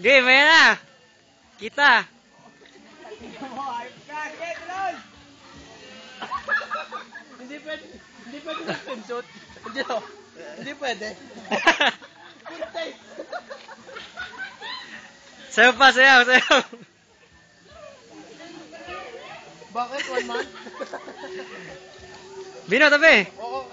Game, ayan na. Kita. Hindi pwede mag-screenshot. Hindi pwede. Sayo pa, sayo, sayo. Bakit? 1 month? Bino, tabi. Oo.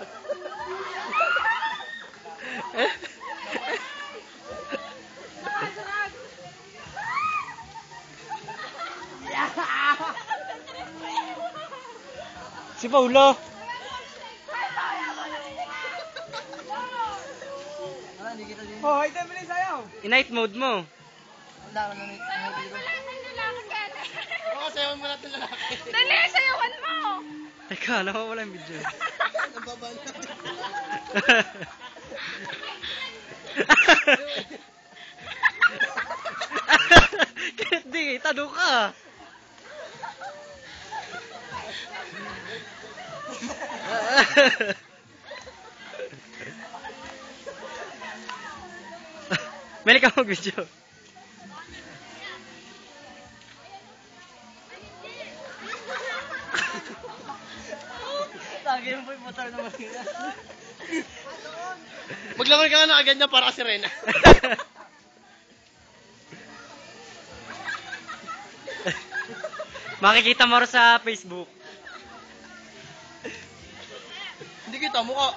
Si Paulo. Oh, ito mo sayaw. I-night mode mo. Ang dami na dito. Oo, sayawan mo natin lalaki. Dali, sayawan mo! Teka, nawawala yung video. Ang baba na. Hindi, tado ka. Mali ka mag-video. Lagi mo po yung motor na mahina. Maglaman ka nga na agad na para kasi Rena. Makikita mo rin sa Facebook. Hindi kita, mukha.